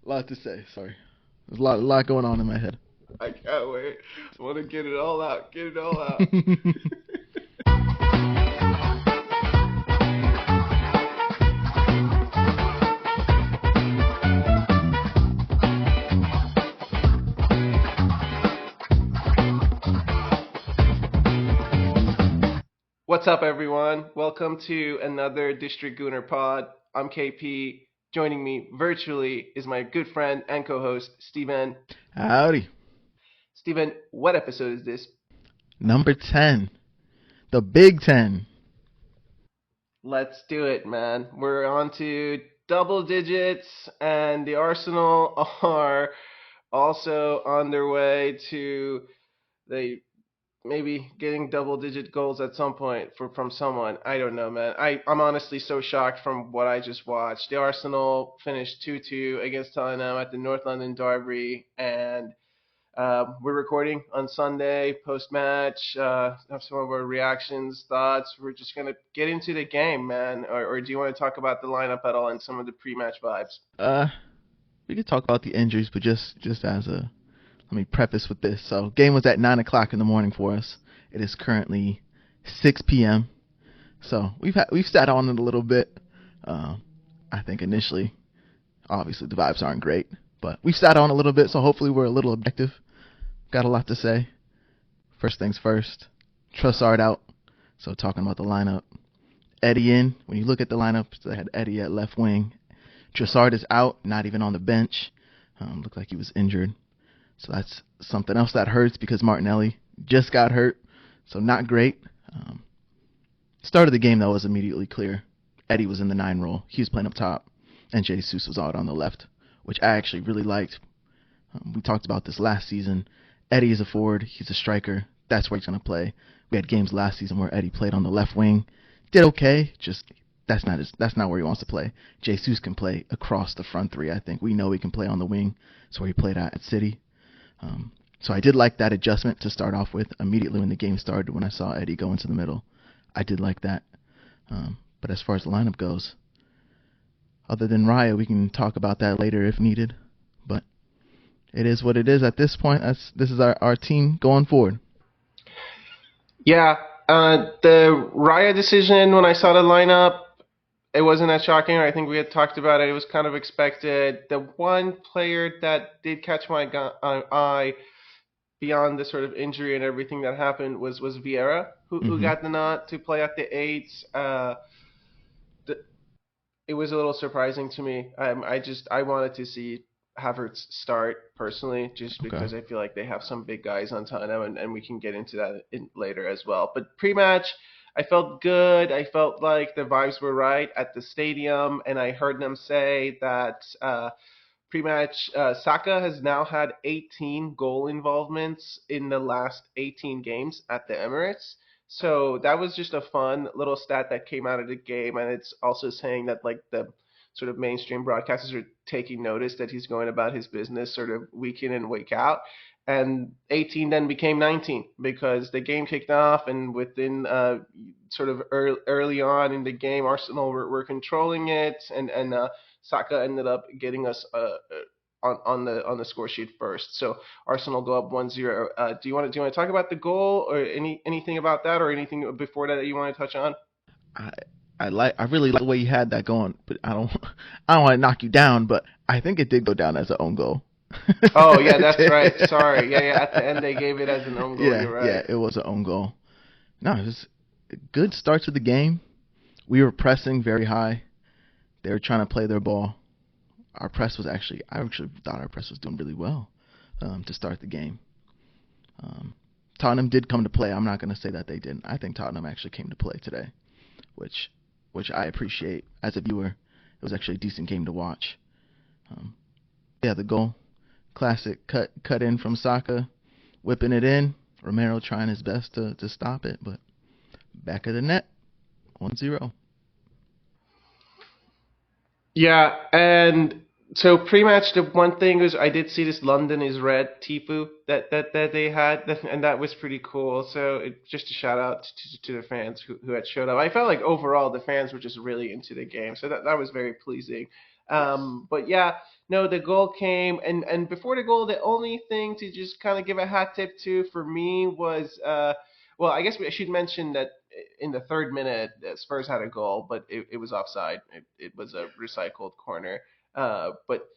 A lot to say. Sorry, there's a lot going on in my head. I can't wait. I want to get it all out. Get it all out. What's up, everyone? Welcome to another District Gooner Pod. I'm KP. Joining me virtually is my good friend and co-host, Steven. Howdy. Steven, what episode is this? Number 10, the Big Ten. Let's do it, man. We're on to double digits, and the Arsenal are also on their way to they maybe getting double digit goals at some point from someone. I don't know, man. I'm honestly so shocked from what I just watched. The Arsenal finished 2-2 against Tottenham at the North London Derby, and we're recording on Sunday post match. Have some of our reactions, thoughts. We're just gonna get into the game, man. Or do you want to talk about the lineup at all and some of the pre-match vibes? Uh, we could talk about the injuries, but just as a let me preface with this. So, game was at 9 o'clock in the morning for us. It is currently 6 p.m. So we've sat on it a little bit. I think initially, obviously the vibes aren't great, but we've sat on a little bit. So hopefully we're a little objective. Got a lot to say. First things first. Trussard out. So talking about the lineup. Eddie in. When you look at the lineup, they had Eddie at left wing. Trussard is out, not even on the bench. Looked like he was injured. So that's something else that hurts because Martinelli just got hurt. So not great. Start of the game, though, was immediately clear. Eddie was in the 9 role. He was playing up top. And Jesus was out on the left, which I actually really liked. We talked about this last season. Eddie is a forward. He's a striker. That's where he's going to play. We had games last season where Eddie played on the left wing. Did okay. Just that's not where he wants to play. Jesus can play across the front three, I think. We know he can play on the wing. That's where he played at City. So I did like that adjustment to start off with immediately when the game started when I saw Eddie go into the middle. I did like that. But as far as the lineup goes, other than Raya, we can talk about that later if needed. But it is what it is at this point. This is our team going forward. Yeah, the Raya decision, when I saw the lineup, it wasn't that shocking. I think we had talked about it. It was kind of expected. The one player that did catch my eye beyond the sort of injury and everything that happened was Vieira, who got the nod to play at the 8. It was a little surprising to me. I wanted to see Havertz start personally, just Okay. because I feel like they have some big guys on Tottenham, and we can get into that later as well. But pre-match, I felt good. I felt like the vibes were right at the stadium, and I heard them say that pre-match Saka has now had 18 goal involvements in the last 18 games at the Emirates. So that was just a fun little stat that came out of the game, and it's also saying that like the sort of mainstream broadcasters are taking notice that he's going about his business sort of week in and week out. And 18 then became 19 because the game kicked off, and within sort of early on in the game, Arsenal were controlling it, and Saka ended up getting us on the score sheet first. So Arsenal go up 1-0. Do you want to talk about the goal or anything about that or anything before that you want to touch on? I I really like the way you had that going, but I don't want to knock you down, but I think it did go down as an own goal. Oh yeah, that's right. Sorry. Yeah, yeah. At the end they gave it as an own goal. Yeah, You're yeah, right. it was an own goal. No, it was a good start to the game. We were pressing very high. They were trying to play their ball. I actually thought our press was doing really well to start the game. Tottenham did come to play. I'm not going to say that they didn't. I think Tottenham actually came to play today, which I appreciate as a viewer. It was actually a decent game to watch. Um, yeah, the goal, classic cut in from Saka, whipping it in. Romero trying his best to stop it, but back of the net, 1-0. Yeah, and so pre-match, the one thing is I did see this London is red Tifu that they had, and that was pretty cool. So just a shout out to the fans who had showed up. I felt like overall the fans were just really into the game, so that was very pleasing. Yes. But yeah, no, the goal came, and before the goal, the only thing to just kind of give a hat tip to for me was, well, I guess I should mention that in the third minute, Spurs had a goal, but it was offside. It was a recycled corner. But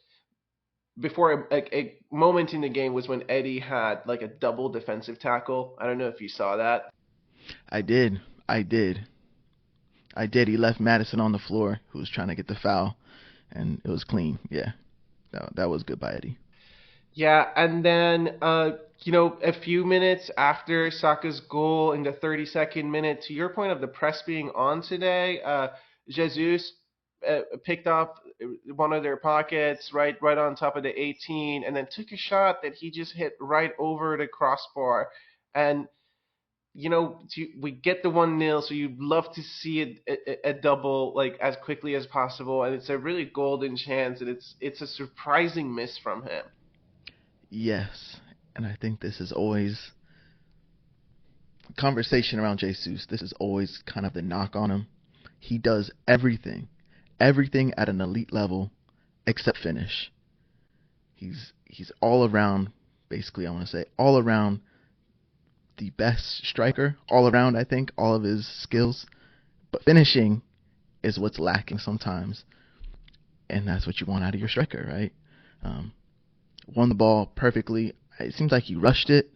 before a moment in the game was when Eddie had like a double defensive tackle. I don't know if you saw that. I did. I did. I did. He left Madison on the floor, who was trying to get the foul, and it was clean. Yeah, that was good by Eddie. Yeah, and then a few minutes after Saka's goal in the 32nd minute, to your point of the press being on today, Jesus picked up one of their pockets right on top of the 18, and then took a shot that he just hit right over the crossbar, and we get the 1-0, so you'd love to see a double like as quickly as possible, and it's a really golden chance, and it's a surprising miss from him. Yes, and I think this is always conversation around Jesus. This is always kind of the knock on him. He does everything at an elite level except finish. He's all around, basically I want to say all around the best striker, all around I think, all of his skills, but finishing is what's lacking sometimes, and that's what you want out of your striker, right? Won the ball perfectly. It seems like he rushed it.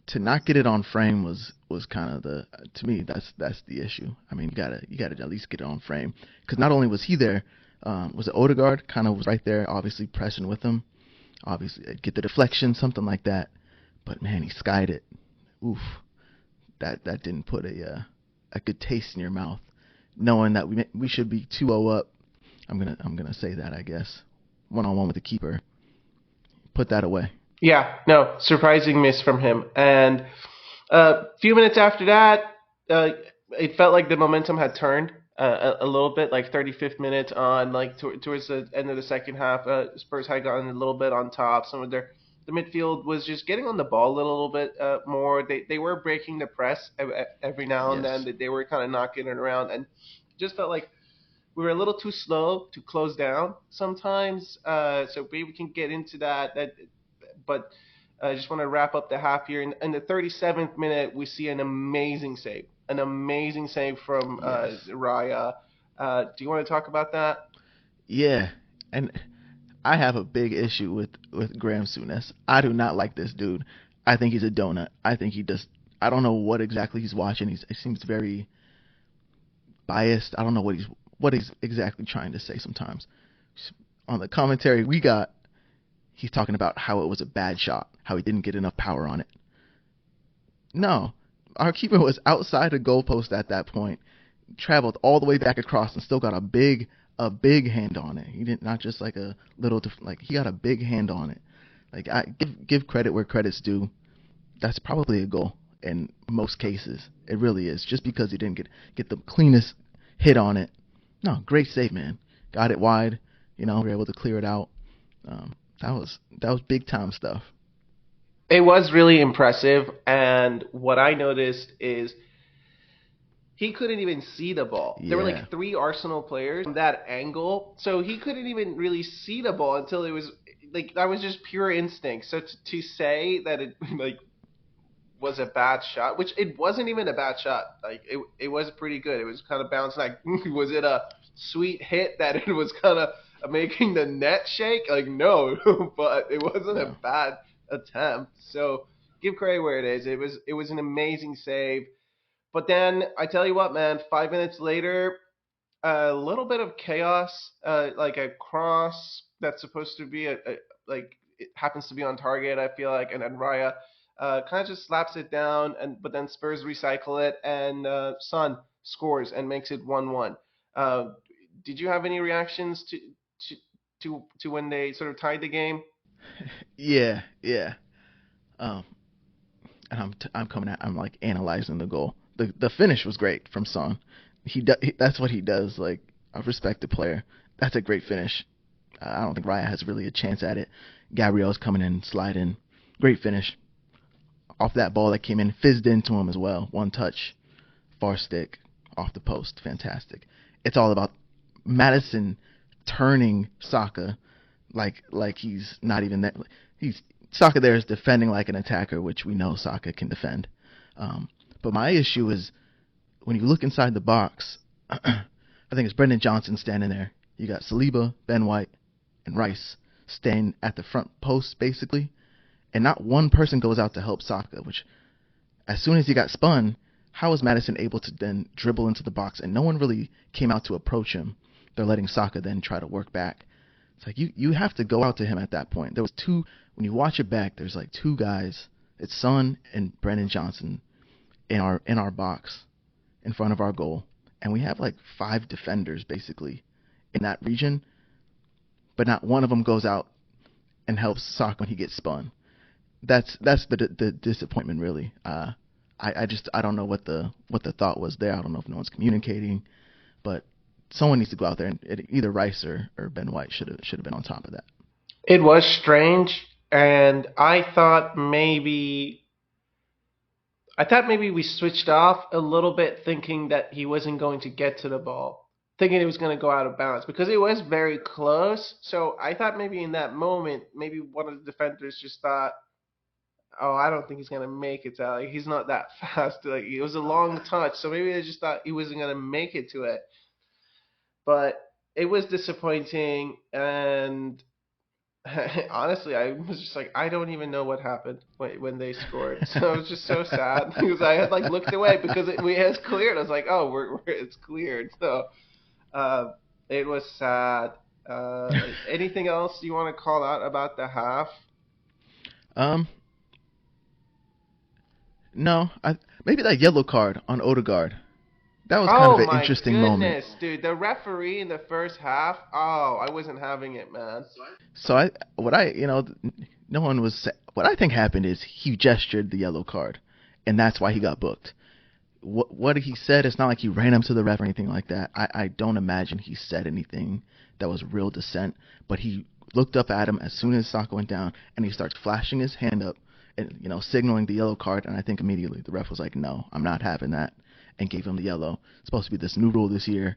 To not get it on frame was kind of to me that's the issue. I mean, you gotta at least get it on frame, because not only was he there, was it Odegaard kind of was right there, obviously pressing with him, obviously get the deflection, something like that. But man, he skied it. Oof, that didn't put a good taste in your mouth, knowing that we should be 2-0 up. I'm gonna say that, I guess, 1-on-1 with the keeper. Put that away. Yeah, no, surprising miss from him. And a few minutes after that, it felt like the momentum had turned a little bit, like 35th minute on, like towards the end of the second half. Spurs had gotten a little bit on top. The midfield was just getting on the ball a little bit more. They were breaking the press every now and Yes. then. They were kind of knocking it around, and it just felt like we were a little too slow to close down sometimes. So maybe we can get into that. But I just want to wrap up the half here. In the 37th minute, we see an amazing save from Yes. Raya. Do you want to talk about that? Yeah, and I have a big issue with Graham Souness. I do not like this dude. I think he's a donut. I think he does. I don't know what exactly he's watching. He seems very biased. I don't know what he's exactly trying to say sometimes. On the commentary we got, he's talking about how it was a bad shot, how he didn't get enough power on it. No, our keeper was outside the goalpost at that point, traveled all the way back across, and still got a big hand on it. He didn't, not just like a little, like he got a big hand on it. Like, I give credit where credit's due. That's probably a goal in most cases. It really is. Just because he didn't get the cleanest hit on it. No, great save, man. Got it wide. We were able to clear it out. That was big time stuff. It was really impressive, and what I noticed is he couldn't even see the ball. Yeah. There were like 3 Arsenal players from that angle, so he couldn't even really see the ball until it was like that was just pure instinct. So to say that it like was a bad shot, which it wasn't even a bad shot. Like it was pretty good. It was kind of bouncing. Like was it a sweet hit that it was kind of making the net shake? Like no, but it wasn't a bad attempt. So give credit where it is. It was an amazing save. But then I tell you what, man. 5 minutes later, a little bit of chaos, like a cross that's supposed to be like it happens to be on target. I feel like, and then Raya kind of just slaps it down, but then Spurs recycle it, and Son scores and makes it 1-1. Did you have any reactions to when they sort of tied the game? Yeah. Um, and I'm coming at, I'm like analyzing the goal. The finish was great from Son. That's what he does. Like, I respect the player. That's a great finish. I don't think Raya has really a chance at it. Gabriel's coming in, sliding. Great finish. Off that ball that came in, fizzed into him as well. One touch, far stick, off the post. Fantastic. It's all about Madison turning Sokka like he's not even that. He's Sokka there is defending like an attacker, which we know Sokka can defend. But my issue is when you look inside the box. I think it's Brendan Johnson standing there. You got Saliba, Ben White, and Rice staying at the front post basically, and not one person goes out to help Sokka. Which, as soon as he got spun, how was Madison able to then dribble into the box? And no one really came out to approach him. They're letting Sokka then try to work back. It's like you have to go out to him at that point. There was two. When you watch it back, there's like two guys. It's Son and Brendan Johnson in our box in front of our goal. And we have like 5 defenders basically in that region, but not one of them goes out and helps Sokka when he gets spun. That's the disappointment really. I don't know what the thought was there. I don't know if no one's communicating, but someone needs to go out there and either Rice or Ben White should have been on top of that. It was strange, and I thought maybe we switched off a little bit, thinking that he wasn't going to get to the ball, thinking it was going to go out of bounds because it was very close. So I thought maybe in that moment, maybe one of the defenders just thought, "Oh, I don't think he's going to make it. Like, he's not that fast." Like, it was a long touch, so maybe they just thought he wasn't going to make it to it. But it was disappointing, and honestly, I was just like, I don't even know what happened when they scored. So it was just so sad because I had like looked away because it was cleared. I was like, oh, it's cleared. So it was sad. Anything else you want to call out about the half? No, maybe that yellow card on Odegaard. That was kind of an interesting moment. Oh my goodness, dude! The referee in the first half. Oh, I wasn't having it, man. What I think happened is he gestured the yellow card, and that's why he got booked. What he said, it's not like he ran him to the ref or anything like that. I don't imagine he said anything that was real dissent, but he looked up at him as soon as Sokka went down, and he starts flashing his hand up and signaling the yellow card, and I think immediately the ref was like, no, I'm not having that, and gave him the yellow. It's supposed to be this new rule this year.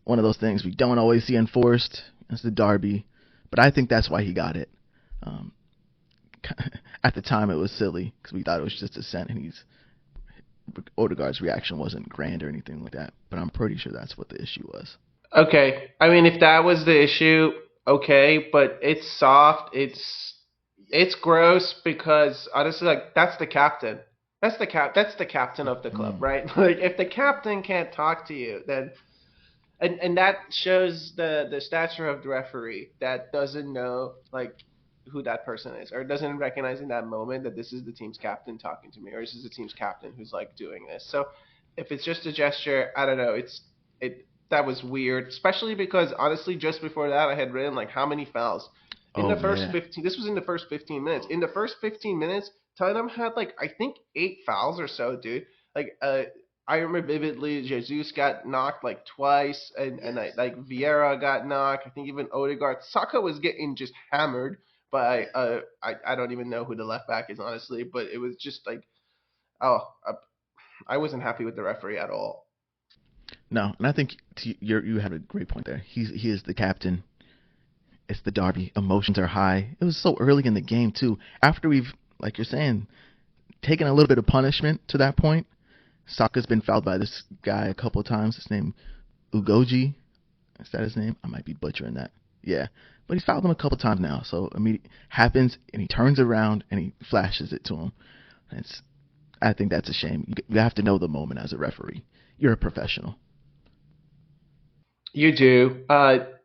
One of those things we don't always see enforced. It's the derby. But I think that's why he got it. At the time, it was silly because we thought it was just dissent, and Odegaard's reaction wasn't grand or anything like that. But I'm pretty sure that's what the issue was. Okay. I mean, if that was the issue, okay. But it's soft. It's gross because, honestly, like, that's the captain. That's the captain of the club, right? Like, if the captain can't talk to you, then and that shows the stature of the referee that doesn't know like who that person is, or doesn't recognize in that moment that this is the team's captain talking to me, or this is the team's captain who's like doing this. So if it's just a gesture, I don't know. That was weird, especially because honestly, just before that, I had written like how many fouls in the first 15. This was in the first 15 minutes. In the first 15 minutes. Tottenham had like I think 8 fouls or so, dude. Like I remember vividly, Jesus got knocked like twice, and like Vieira got knocked. I think even Odegaard. Saka was getting just hammered by I don't even know who the left back is honestly, but it was just like I wasn't happy with the referee at all. No, and I think you had a great point there. He is the captain. It's the derby. Emotions are high. It was so early in the game too. After we've, like you're saying, taken a little bit of punishment to that point. Sokka's been fouled by this guy a couple of times. His name, Ugoji. Is that his name? I might be butchering that. Yeah. But he's fouled him a couple of times now. So immediately happens, and he turns around, and he flashes it to him. I think that's a shame. You have to know the moment as a referee. You're a professional. You do.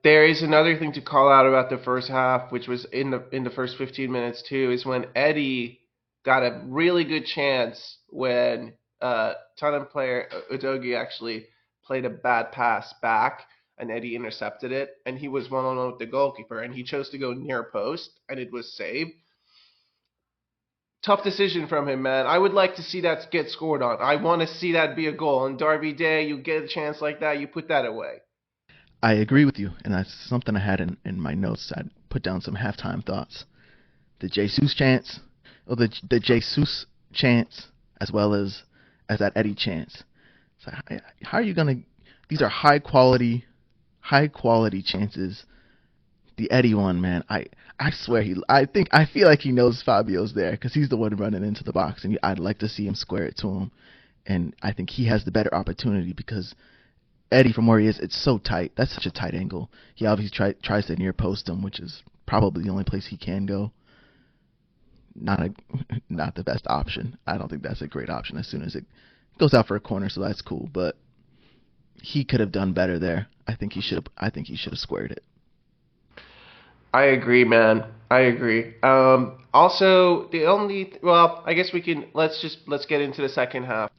There is another thing to call out about the first half, which was in the first 15 minutes too, is when Eddie got a really good chance when Tottenham player Udogie actually played a bad pass back, and Eddie intercepted it, and he was one-on-one with the goalkeeper, and he chose to go near post, and it was saved. Tough decision from him, man. I would like to see that get scored on. I want to see that be a goal. On Derby Day, you get a chance like that, you put that away. I agree with you, and that's something I had in my notes. I put down some halftime thoughts. The Jesus chance, or the Jesus chance, as well as that Eddie chance. So how are you gonna? These are high quality high quality chances. The Eddie one, man, I swear I feel like he knows Fabio's there because he's the one running into the box, and I'd like to see him square it to him. And I think he has the better opportunity because Eddie, from where he is, it's so tight. That's such a tight angle. He obviously tries to near post him, which is probably the only place he can go. Not the best option. I don't think that's a great option as soon as it goes out for a corner, so that's cool. But he could have done better there. I think he should have squared it. I agree, man. I agree. Also, I guess let's get into the second half.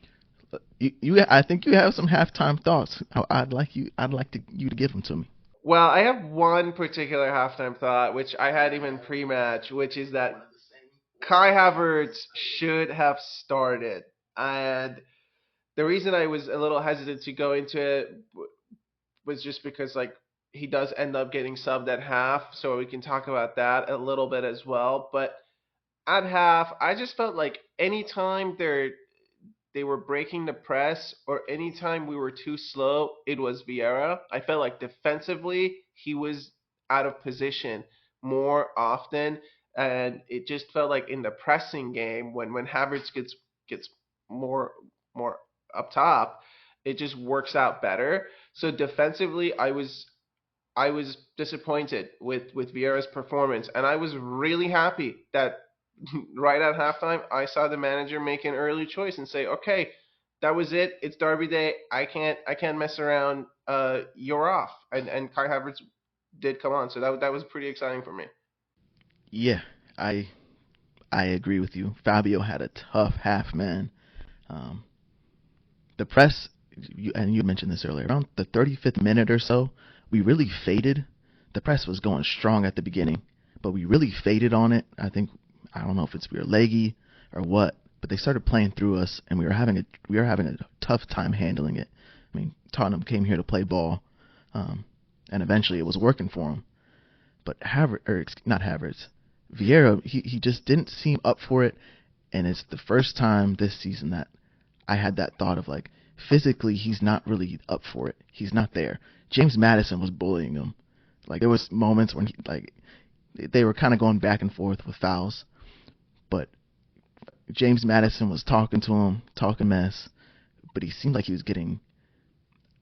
I think you have some halftime thoughts. I'd like you to give them to me. Well, I have one particular halftime thought, which I had even pre-match, which is that Kai Havertz should have started. And the reason I was a little hesitant to go into it was just because like he does end up getting subbed at half, so we can talk about that a little bit as well. But at half, I just felt like anytime they were breaking the press or anytime we were too slow, it was Vieira. I felt like defensively he was out of position more often, and it just felt like in the pressing game when Havertz gets more more up top, it just works out better. So defensively, I was disappointed with Vieira's performance, and I was really happy that right at halftime I saw the manager make an early choice and say, okay, that was it. It's Derby Day. I can't mess around. You're off. And Kai Havertz did come on, so that was pretty exciting for me. Yeah, I I agree with you. Fabio had a tough half, man. Um, the press, and you mentioned this earlier, around the 35th minute or so, we really faded. The press was going strong at the beginning, but we really faded on it. I don't know if we were leggy or what, but they started playing through us, and we were having a tough time handling it. I mean, Tottenham came here to play ball, and eventually it was working for them. But not Havertz, Vieira, he just didn't seem up for it, and it's the first time this season that I had that thought of like, physically he's not really up for it. He's not there. James Maddison was bullying him. Like there was moments when they were kind of going back and forth with fouls, but James Maddison was talking to him, talking mess, but he seemed like he was getting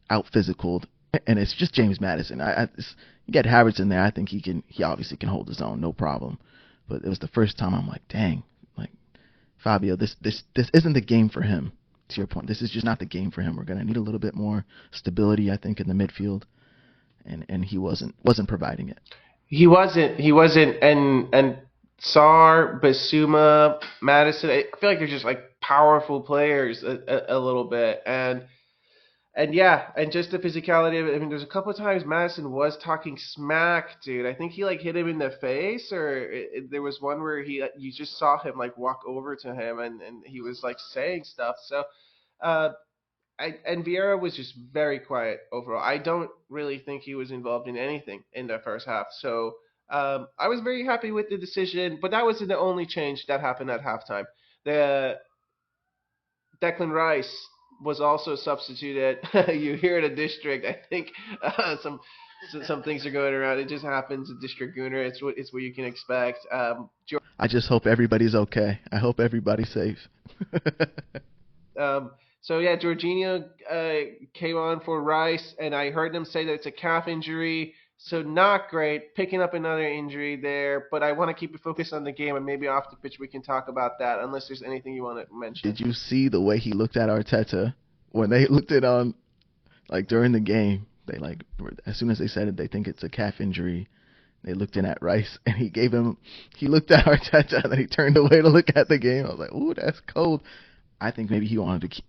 out physicaled, and it's just James Maddison. You get Havertz in there, I think he obviously can hold his own, no problem. But it was the first time I'm like, dang, like Fabio, this isn't the game for him. To your point, this is just not the game for him. We're gonna need a little bit more stability, I think, in the midfield, and he wasn't providing it. He wasn't, and Sar, Basuma, Madison. I feel like they're just like powerful players a little bit, and yeah, and just the physicality of it. I mean, there's a couple of times Madison was talking smack, dude. I think he like hit him in the face, or there was one where you just saw him like walk over to him, and he was like saying stuff. So, uh, and Vieira was just very quiet overall. I don't really think he was involved in anything in the first half. So, I was very happy with the decision, but that wasn't the only change that happened at halftime. The Declan Rice was also substituted. You hear it at District. I think some things are going around. It just happens at District Gooner. It's what you can expect. I just hope everybody's okay. I hope everybody's safe. So yeah, Jorginho came on for Rice, and I heard them say that it's a calf injury. So not great. Picking up another injury there, but I want to keep it focused on the game, and maybe off the pitch we can talk about that. Unless there's anything you want to mention. Did you see the way he looked at Arteta when they looked at on like during the game? They like as soon as they said it, they think it's a calf injury. They looked in at Rice, and he looked at Arteta, and then he turned away to look at the game. I was like, ooh, that's cold. I think maybe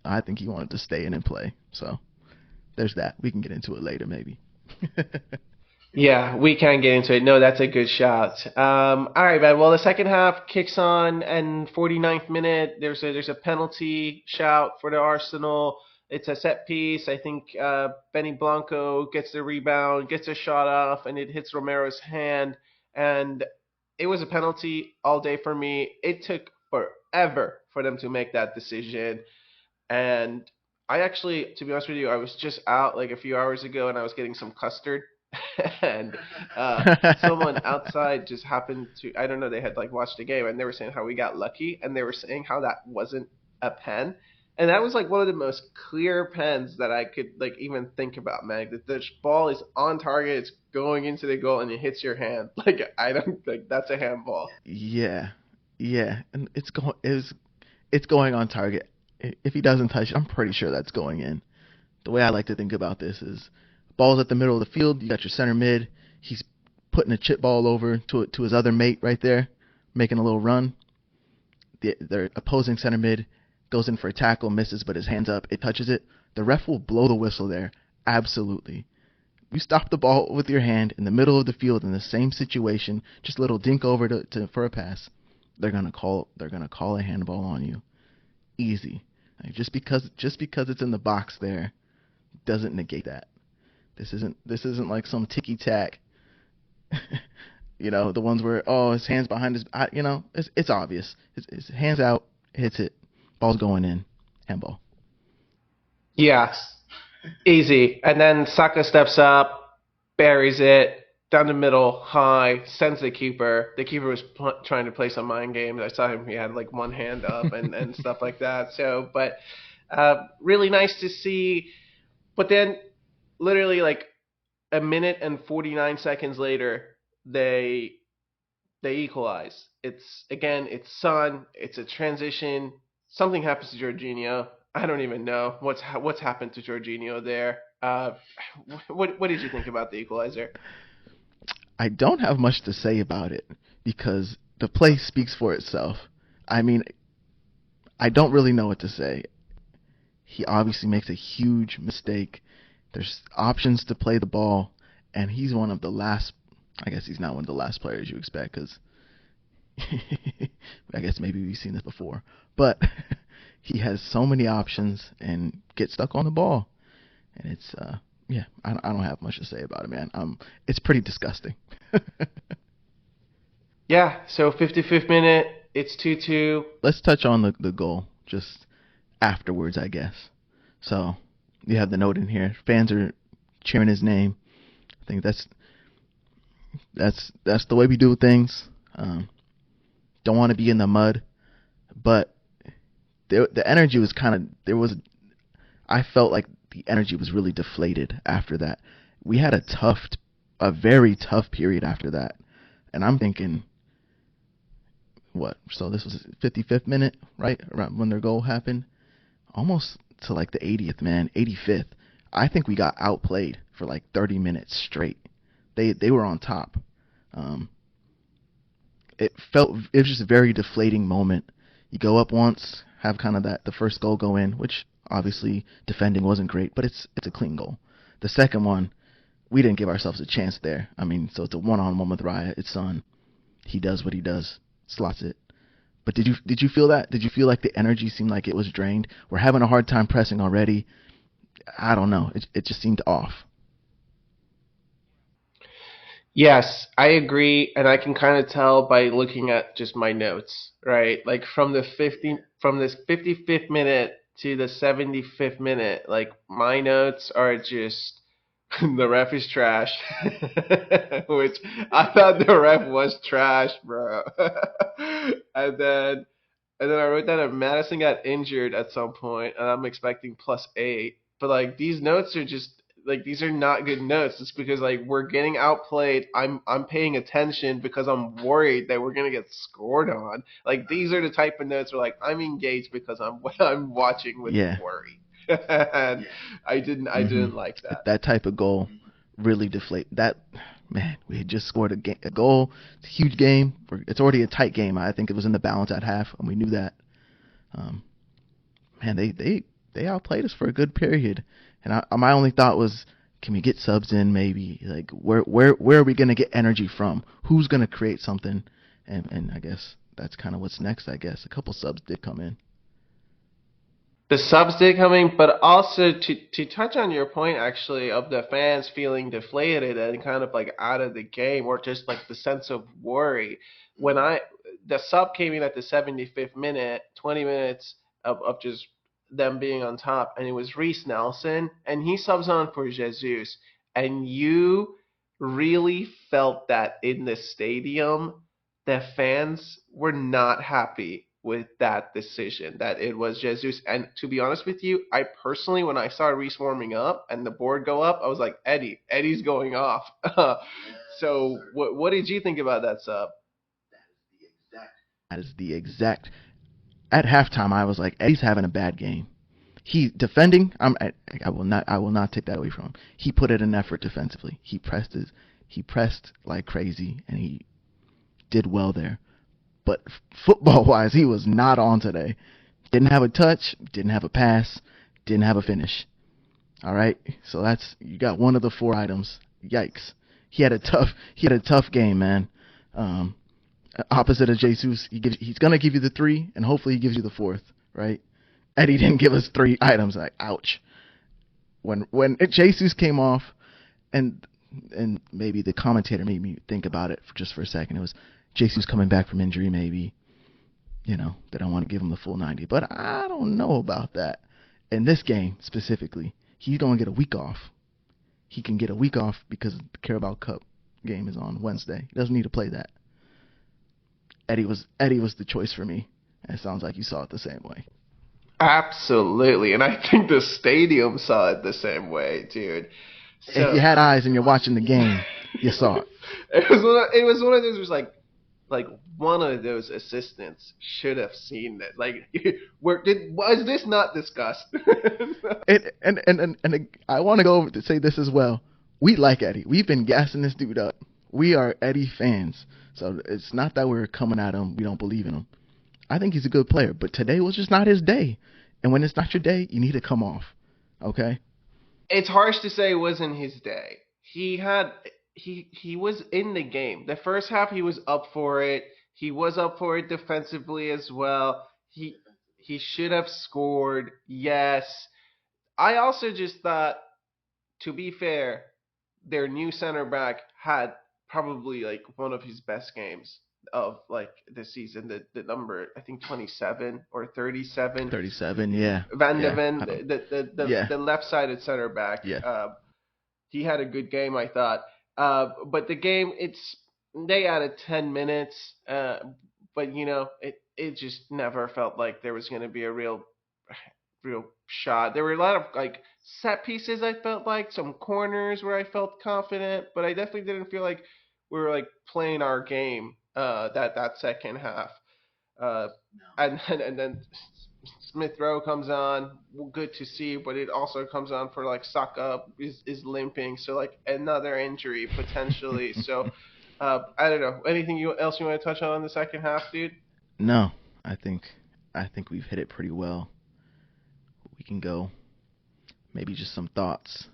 I think he wanted to stay in and play. So there's that. We can get into it later, maybe. Yeah, we can get into it. No, that's a good shout. All right, man. Well, the second half kicks on, and 49th minute, there's a penalty shout for the Arsenal. It's a set piece. I think Benny Blanco gets the rebound, gets a shot off, and it hits Romero's hand. And it was a penalty all day for me. It took forever for them to make that decision, and I actually, to be honest with you, I was just out like a few hours ago and I was getting some custard. And someone outside just happened to, I don't know, they had like watched the game and they were saying how we got lucky and they were saying how that wasn't a pen. And that was like one of the most clear pens that I could like even think about, man. That the ball is on target, it's going into the goal and it hits your hand. Like I don't like that's a handball. Yeah, yeah, and it's going on target. If he doesn't touch it, I'm pretty sure that's going in. The way I like to think about this is, ball's at the middle of the field. You got your center mid. He's putting a chip ball over to his other mate right there, making a little run. Their opposing center mid goes in for a tackle, misses, but his hand's up. It touches it. The ref will blow the whistle there. Absolutely. You stop the ball with your hand in the middle of the field in the same situation, just a little dink over for a pass. They're gonna call a handball on you. Easy. Like, just because it's in the box there doesn't negate that. This isn't like some ticky tack. The ones where his hands behind his, it's obvious. His hands out, hits it, ball's going in, handball. Yeah, easy. And then Saka steps up, buries it down the middle, high, sends the keeper. The keeper was trying to play some mind games. I saw him; he had like one hand up and stuff like that. So, but really nice to see. But then, literally like a minute and 49 seconds later, they equalize. It's Son. It's a transition. Something happens to Jorginho. I don't even know what's happened to Jorginho there. What did you think about the equalizer? I don't have much to say about it because the play speaks for itself. I mean, I don't really know what to say. He obviously makes a huge mistake. There's options to play the ball, and he's one of the last. I guess he's not one of the last players you expect because I guess maybe we've seen this before. But he has so many options and gets stuck on the ball. And it's, I don't have much to say about it, man. It's pretty disgusting. Yeah, so 55th minute, it's 2-2. Let's touch on the goal just afterwards, I guess. So you have the note in here. Fans are cheering his name. I think that's the way we do things. Don't want to be in the mud, but the energy was I felt like the energy was really deflated after that. We had a very tough period after that, and I'm thinking, what? So this was 55th minute, right? Around when their goal happened, almost to like the 80th, man, 85th. I think we got outplayed for like 30 minutes straight. They were on top. It was just a very deflating moment. You go up once, have kind of the first goal go in, which obviously defending wasn't great, but it's a clean goal. The second one, we didn't give ourselves a chance there. I mean, so it's a one-on-one with Raya. It's Son. He does what he does, slots it. But did you feel that? Did you feel like the energy seemed like it was drained? We're having a hard time pressing already. I don't know. It just seemed off. Yes, I agree, and I can kind of tell by looking at just my notes, right? Like from this 55th minute to the 75th minute, like my notes are just the ref is trash, which I thought the ref was trash, bro. and then and then I wrote down that Madison got injured at some point, and I'm expecting +8. But like these notes are just like these are not good notes. It's because like we're getting outplayed. I'm paying attention because I'm worried that we're gonna get scored on. Like these are the type of notes where like I'm engaged because I'm watching with Yeah. worry. And I didn't like that. That type of goal really deflate that. Man, we had just scored a goal. It's a huge game. It's already a tight game. I think it was in the balance at half, and we knew that. Man, they outplayed us for a good period. And my only thought was, can we get subs in? Maybe like where are we gonna get energy from? Who's gonna create something? And I guess that's kind of what's next. I guess a couple subs did come in. The subs did come in, but also to touch on your point actually of the fans feeling deflated and kind of like out of the game or just like the sense of worry. The sub came in at the 75th minute, 20 minutes of just them being on top, and it was Reese Nelson, and he subs on for Jesus, and you really felt that in the stadium, the fans were not happy with that decision, that it was Jesus. And to be honest with you, I personally, when I saw Reese warming up and the board go up, I was like, Eddie's going off. So what did you think about that sub? That is the exact. At halftime, I was like, Eddie's having a bad game. He defending. I will not take that away from him. He put in an effort defensively. He pressed like crazy, and he did well there. But football wise, he was not on today. Didn't have a touch. Didn't have a pass. Didn't have a finish. All right. So you got one of the 4 items. Yikes. He had a tough game, man. Opposite of Jesus, he's gonna give you the 3, and hopefully he gives you the 4th, right? Eddie didn't give us 3 items. Like, ouch. When Jesus came off, and maybe the commentator made me think about it just for a second. It was Jesus coming back from injury, maybe. They don't want to give him the full 90, but I don't know about that. In this game specifically, he's gonna get a week off. He can get a week off because the Carabao Cup game is on Wednesday. He doesn't need to play that. Eddie was the choice for me. It sounds like you saw it the same way. Absolutely, and I think the stadium saw it the same way, dude. So, if you had eyes and you're watching the game, you saw it. It was one of those. It was like one of those assistants should have seen that. Like, was this not discussed? and I want to go over to say this as well. We like Eddie. We've been gassing this dude up. We are Eddie fans. So it's not that we're coming at him. We don't believe in him. I think he's a good player, but today was just not his day. And when it's not your day, you need to come off. Okay? It's harsh to say it wasn't his day. He was in the game. The first half he was up for it. He was up for it defensively as well. He should have scored. Yes. I also just thought, to be fair, their new center back had probably like one of his best games of like the season. The number, I think 27 or 37. 37, yeah. Van de Ven, the left-sided center back. Yeah. He had a good game, I thought. But the game, they added 10 minutes, but it just never felt like there was going to be a real shot. There were a lot of like set pieces. I felt like some corners where I felt confident, but I definitely didn't feel like we were like playing our game that second half. And then Smith Rowe comes on. Good to see, but it also comes on for like Saka is limping, so like another injury potentially. So I don't know. Anything else you want to touch on in the second half, dude? No, I think we've hit it pretty well. We can go maybe just some thoughts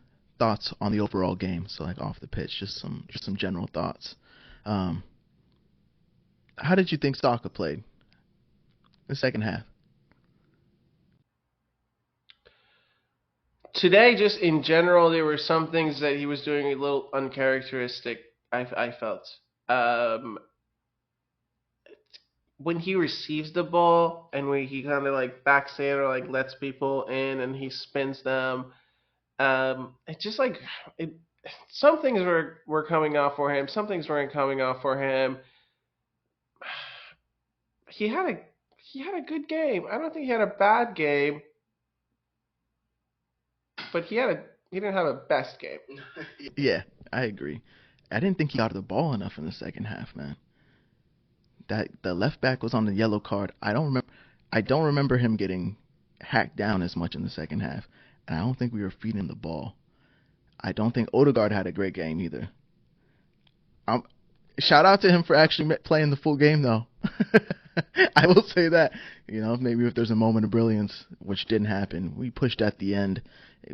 on the overall game. So like off the pitch, just some general thoughts. How did you think Saka played the second half? Today, just in general, there were some things that he was doing a little uncharacteristic, I felt. When he receives the ball and when he kind of like backs in or like lets people in and he spins them, it's just like some things were coming off for him, some things weren't coming off for him. He had a good game. I don't think he had a bad game, but he didn't have a best game. Yeah, I agree. I didn't think he got the ball enough in the second half, man. That the left back was on the yellow card. I don't remember him getting hacked down as much in the second half, and I don't think we were feeding the ball. I don't think Odegaard had a great game either. Shout out to him for actually playing the full game, though. I will say that. Maybe if there's a moment of brilliance, which didn't happen, we pushed at the end.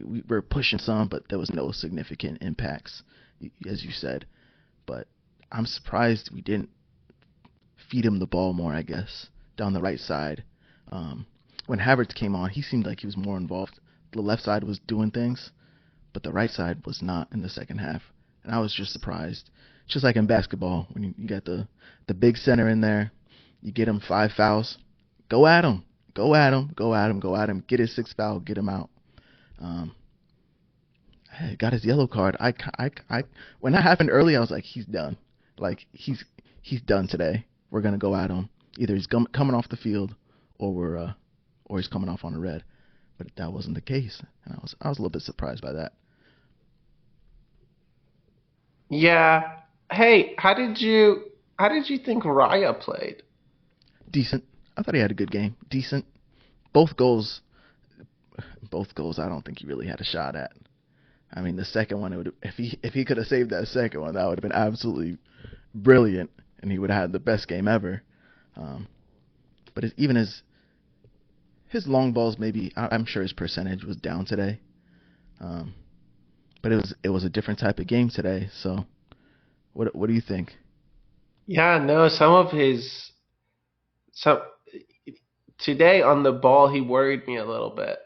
We were pushing some, but there was no significant impacts, as you said. But I'm surprised we didn't feed him the ball more, I guess, down the right side. When Havertz came on, he seemed like he was more involved. The left side was doing things, but the right side was not in the second half. And I was just surprised. Just like in basketball, when you got the big center in there, you get him 5 fouls, go at him. Go at him. Go at him. Go at him. Get his sixth foul. Get him out. Um, got his yellow card. When that happened early, I was like, he's done. Like he's done today. We're gonna go at him. Either he's coming off the field, or he's coming off on a red. But that wasn't the case, and I was a little bit surprised by that. Yeah. Hey, how did you think Raya played? Decent. I thought he had a good game. Decent. Both goals. I don't think he really had a shot at. I mean, the second one, if he could have saved that second one, that would have been absolutely brilliant, and he would have had the best game ever. But even his long balls, maybe I'm sure his percentage was down today. But it was a different type of game today. So, what do you think? Yeah, no, some today on the ball he worried me a little bit.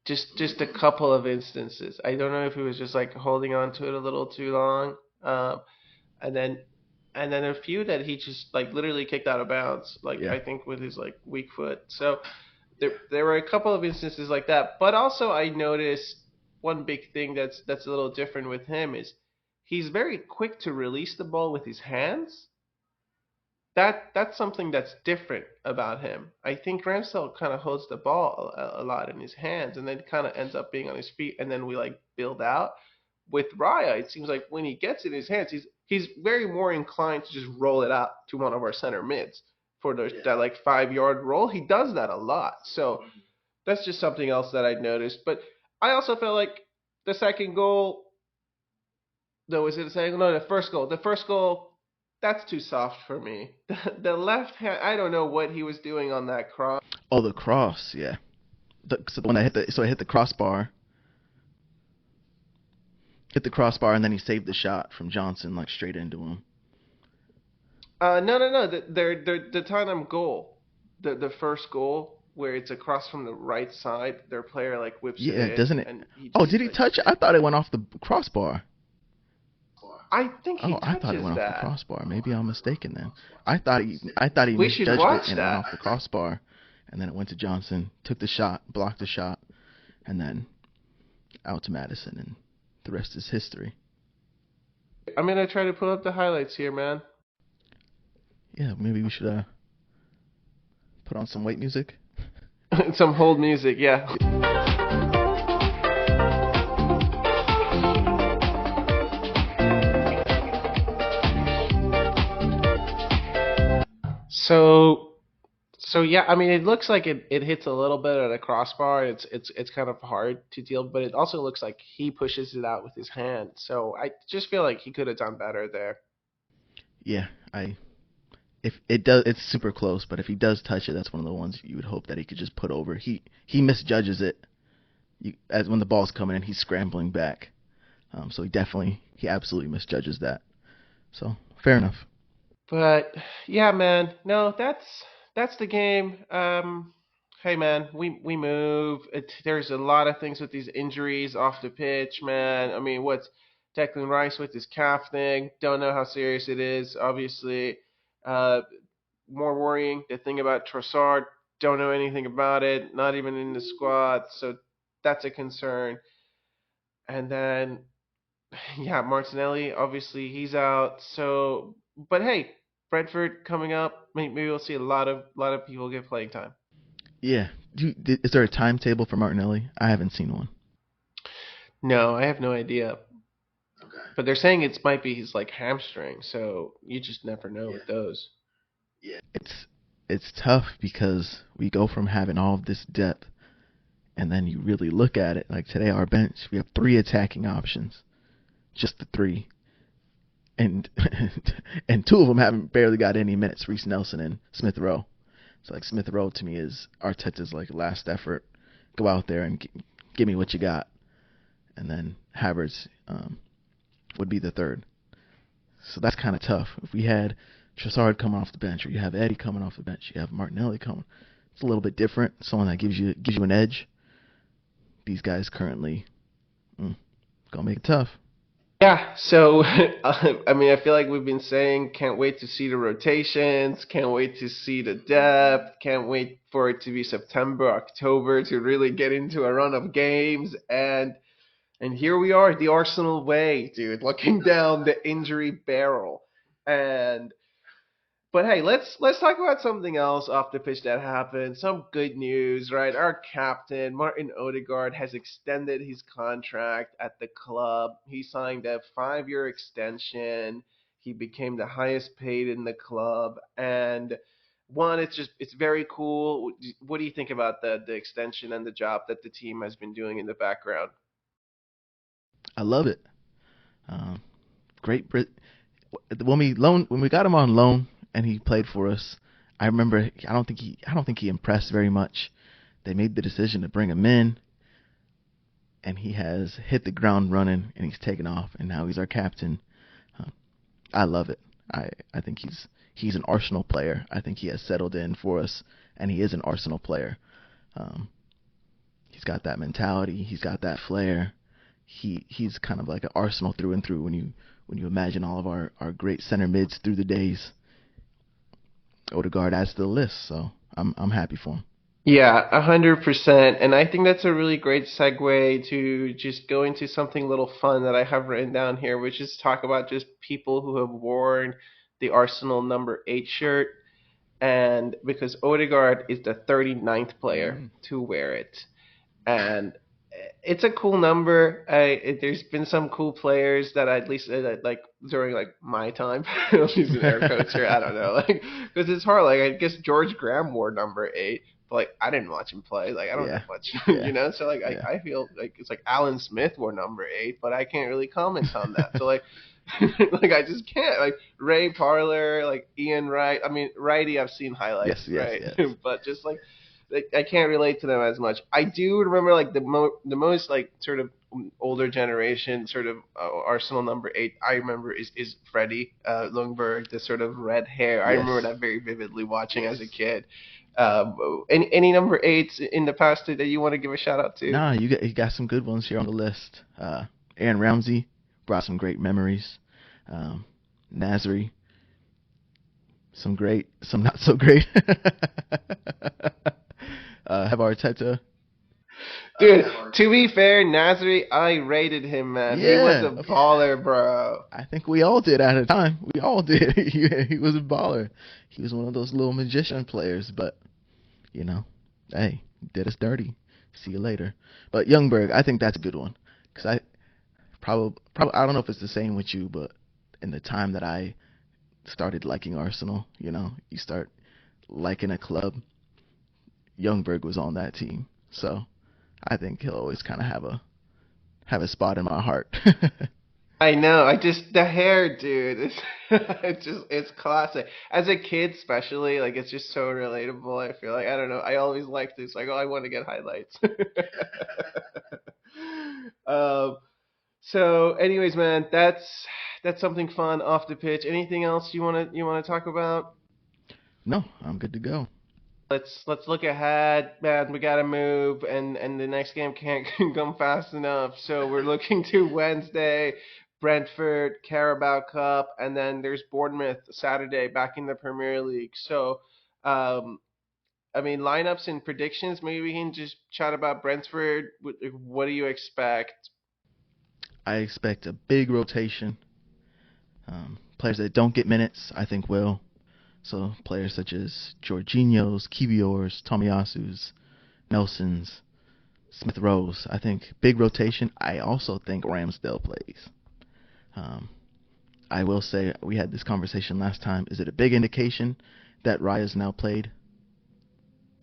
Just a couple of instances. I don't know if he was just like holding on to it a little too long, and then a few that he just like literally kicked out of bounds. Like Yeah. I think with his like weak foot. So there were a couple of instances like that. But also I noticed one big thing that's a little different with him is he's very quick to release the ball with his hands. That's something that's different about him. I think Ramsdale kind of holds the ball a lot in his hands, and then kind of ends up being on his feet, and then we like build out. With Raya, it seems like when he gets in his hands, he's very more inclined to just roll it out to one of our center mids for that like 5 yard roll. He does that a lot, so that's just something else that I noticed. But I also felt like the second goal. No, was it the second? No, the first goal. The first goal, that's too soft for me. The left hand, I don't know what he was doing on that cross. Oh, the cross, yeah. So when I hit the crossbar, and then he saved the shot from Johnson like straight into him. No. The Tottenham goal, the first goal where it's across from the right side, their player like whips it Yeah, in, doesn't it? and he Oh, just did he like touch it? I thought it went off the crossbar. I think he Oh, I thought it touches went off the that. crossbar. Maybe I'm mistaken then. I thought he We should misjudged watch it and it went that. off the crossbar, and then it went to Johnson, took the shot, blocked the shot, and then out to Madison, and the rest is history. I'm gonna try to pull up the highlights here, man. Yeah, maybe we should put on some weight music. Some hold music, yeah. So yeah, I mean, it looks like it hits a little bit at a crossbar. It's kind of hard to deal, but it also looks like he pushes it out with his hand. So I just feel like he could have done better there. Yeah, if it does, it's super close. But if he does touch it, that's one of the ones you would hope that he could just put over. He misjudges it. As when the ball's coming in, he's scrambling back. So he absolutely misjudges that. So fair enough. But yeah, man, no, that's the game. Hey, man, we move. There's a lot of things with these injuries off the pitch, man. I mean, what's Declan Rice with his calf thing? Don't know how serious it is. Obviously, uh, more worrying. The thing about Trossard, don't know anything about it. Not even in the squad, so that's a concern. And then, yeah, Martinelli, obviously he's out. So, but hey, Brentford coming up. Maybe we'll see a lot of people get playing time. Yeah. Is there a timetable for Martinelli? I haven't seen one. No, I have no idea. Okay. But they're saying it might be his like hamstring, so you just never know with those. Yeah. It's tough because we go from having all of this depth, and then you really look at it. Like today, our bench, we have 3 attacking options, just the 3, and and 2 of them haven't barely got any minutes. Reece Nelson and Smith Rowe. So like Smith Rowe to me is Arteta's like last effort. Go out there and give me what you got, and then Havertz would be the third. So that's kind of tough. If we had Trossard coming off the bench, or you have Eddie coming off the bench, you have Martinelli coming, it's a little bit different. Someone that gives you an edge. These guys currently gonna make it tough. Yeah, so I mean, I feel like we've been saying, can't wait to see the rotations, can't wait to see the depth, can't wait for it to be September, October to really get into a run of games, and here we are, the Arsenal way, dude, looking down the injury barrel, and but hey, let's talk about something else off the pitch that happened. Some good news, right? Our captain, Martin Odegaard, has extended his contract at the club. He signed a 5-year extension. He became the highest paid in the club. And one, it's very cool. What do you think about the extension and the job that the team has been doing in the background? I love it. Um, great Brit. When we got him on loan and he played for us. I remember I don't think he impressed very much. They made the decision to bring him in, and he has hit the ground running and he's taken off, and now he's our captain. Uh, I love it. I think he's an Arsenal player. I think he has settled in for us, and he is an Arsenal player. Um, he's got that mentality. He's got that flair. He's kind of like an Arsenal through and through. When you imagine all of our great center mids through the days, Odegaard adds to the list. So I'm happy for him. Yeah, 100%. And I think that's a really great segue to just go into something a little fun that I have written down here, which is talk about just people who have worn the Arsenal number 8 shirt. And because Odegaard is the 39th player to wear it. And it's a cool number. There's been some cool players that I at least like during like my time. I'm using air quotes here. I don't know, like because it's hard. Like I guess George Graham wore number 8, but like I didn't watch him play. Like I don't know Yeah, much, yeah, So like yeah. I feel like it's like Alan Smith wore number 8, but I can't really comment on that. So like. Like I just can't like Ray Parler, like Ian Wright. I mean, Righty, I've seen highlights, Yes, yes, right? yes. But just like I can't relate to them as much. I do remember like the most like sort of older generation sort of Arsenal number 8. I remember is Freddie Ljungberg, the sort of red hair. I remember Yes, that very vividly watching as a yes. kid. Any number 8s in the past that you want to give a shout out to? Nah, you got some good ones here on the list. Aaron Ramsey brought some great memories. Um, Nasri, some great, some not so great. Have Arteta. Dude, to be fair, Nasri, I rated him, man. He was a Yeah, baller, bro. I think we all did at a time. We all did. He was a baller. He was one of those little magician players, but you know, hey, did us dirty. See you later. But Youngberg, I think that's a good one because probably I don't know if it's the same with you, but in the time that I started liking Arsenal, you start liking a club. Youngberg was on that team, so I think he'll always kind of have a spot in my heart. I know. I just the hair, dude. It's it's classic. As a kid, especially, like it's just so relatable. I feel like I don't know. I always liked this. Like, oh, I want to get highlights. um. So, anyways, man, that's something fun off the pitch. Anything else you wanna talk about? No, I'm good to go. Let's look ahead, man. We gotta move, and the next game can't come fast enough. So we're looking to Wednesday, Brentford Carabao Cup, and then there's Bournemouth Saturday back in the Premier League. So, um, I mean lineups and predictions. Maybe we can just chat about Brentford. What do you expect? I expect a big rotation. Players that don't get minutes, I think will. So players such as Jorginho's, Kivior's, Tomiyasu's, Nelson's, Smith Rowe's. I think big rotation. I also think Ramsdale plays. Um, I will say we had this conversation last time. Is it a big indication that Raya's now played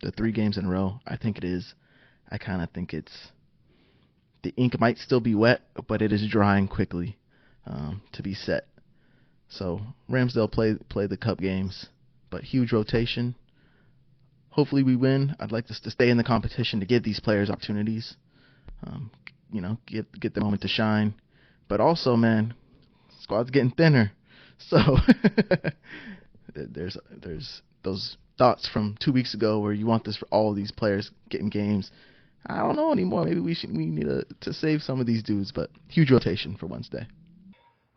the 3 games in a row? I think it is. I kind of think the ink might still be wet, but it is drying quickly to be set. So Ramsdale play the cup games, but huge rotation. Hopefully we win. I'd like us to stay in the competition to give these players opportunities. Um, get the moment to shine. But also, man, squad's getting thinner. So there's those thoughts from 2 weeks ago where you want this for all these players getting games. I don't know anymore. Maybe we need to save some of these dudes, but huge rotation for Wednesday.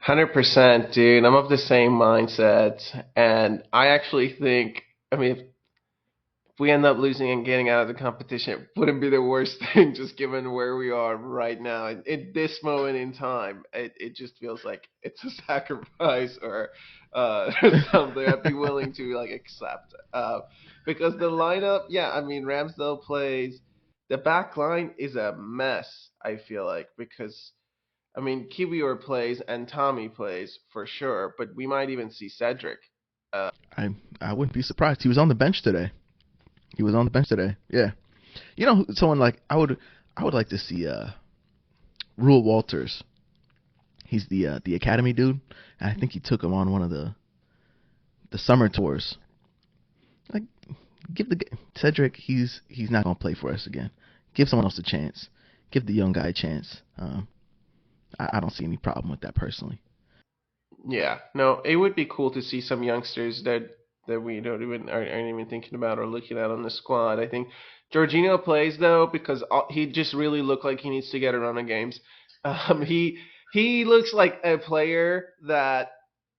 100%, dude. I'm of the same mindset, and I actually think, I mean, if we end up losing and getting out of the competition, it wouldn't be the worst thing, just given where we are right now. In this moment in time, it just feels like it's a sacrifice or something I'd be willing to like accept. Because the lineup, yeah, I mean, Ramsdale plays. The back line is a mess, I feel like, because I mean, Kiwior plays and Tommy plays for sure, but we might even see Cedric. I wouldn't be surprised. He was on the bench today. He was on the bench today. Yeah. You know, someone like I would like to see Rule Walters. He's the academy dude, and I think he took him on one of the summer tours. Like, give the Cedric. He's not gonna play for us again. Give someone else a chance. Give the young guy a chance. I don't see any problem with that personally. Yeah, no, it would be cool to see some youngsters that we don't even aren't even thinking about or looking at on the squad. I think Jorginho plays though because he just really looked like he needs to get a run of games. He looks like a player that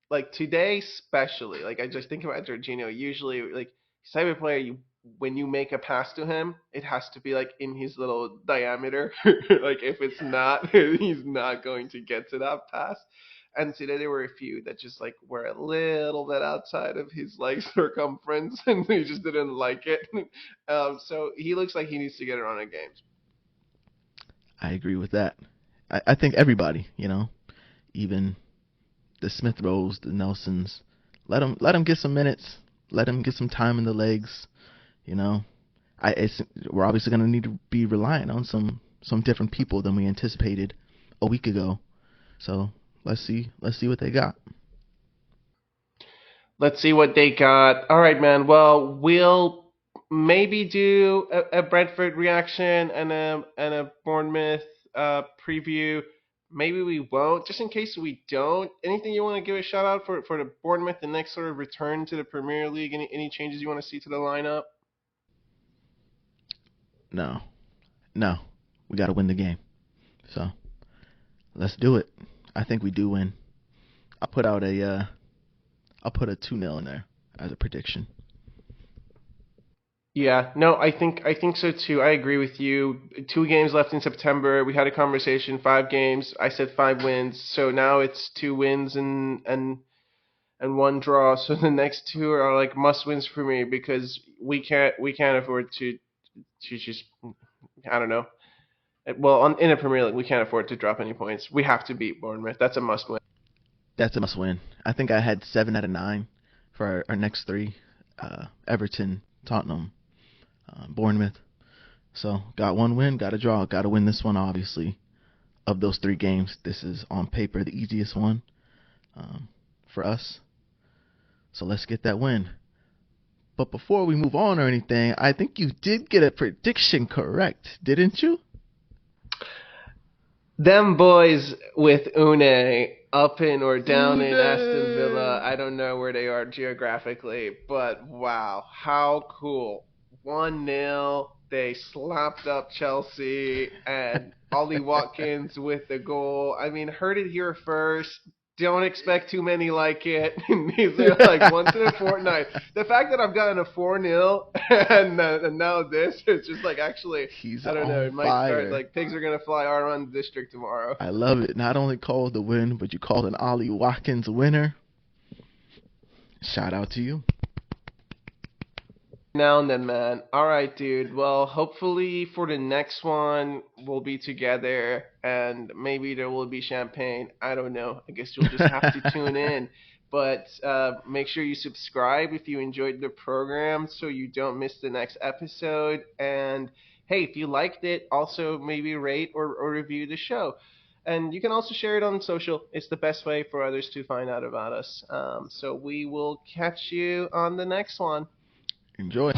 like today especially like I just think about Jorginho. Usually like he's the type of player you when you make a pass to him, it has to be like in his little diameter. Like if it's not, he's not going to get to that pass. And today there were a few that just like were a little bit outside of his like circumference, and he just didn't like it. So he looks like he needs to get it on a games. I agree with that. I think everybody, even the Smith Rowes, the Nelsons, let him get some minutes, let him get some time in the legs. You know, we're obviously going to need to be relying on some different people than we anticipated a week ago. So let's see what they got. Let's see what they got. All right, man. Well, we'll maybe do a Brentford reaction and a Bournemouth preview. Maybe we won't, just in case we don't. Anything you want to give a shout out for the Bournemouth, the next sort of return to the Premier League? Any changes you want to see to the lineup? No, no, we got to win the game. So let's do it. I think we do win. I'll put out I'll put a 2-0 in there as a prediction. Yeah, no, I think so too. I agree with you. 2 games left in September. We had a conversation. 5 games. I said 5 wins. So now it's 2 wins and 1 draw. So the next 2 are like must wins for me because we can't afford to just I don't know. Well, in a Premier League, we can't afford to drop any points. We have to beat Bournemouth. That's a must win. That's a must win. I think I had 7 out of 9 for our next 3: Everton, Tottenham, Bournemouth. So got 1 win, got a draw, got to win this one. Obviously, of those 3 games, this is on paper the easiest one for us. So let's get that win. But before we move on or anything, I think you did get a prediction correct, didn't you? Them boys with Une up in or down in Aston Villa. I don't know where they are geographically, but wow, how cool. 1-0. They slapped up Chelsea and Ollie Watkins with the goal. I mean, heard it here first. Don't expect too many like it. These are like once in a fortnight. The fact that I've gotten a 4-0 and now this, it's just like actually, He's I don't know. It might fire. start like pigs are going to fly around the district tomorrow. I love it. Not only called the win, but you called an Ollie Watkins winner. Shout out to you. Now and then, man. All right, dude. Well, hopefully for the next one, we'll be together and maybe there will be champagne. I don't know. I guess you'll just have to tune in. But make sure you subscribe if you enjoyed the program so you don't miss the next episode. And hey, if you liked it, also maybe rate or review the show. And you can also share it on social. It's the best way for others to find out about us. So we will catch you on the next one. Enjoy.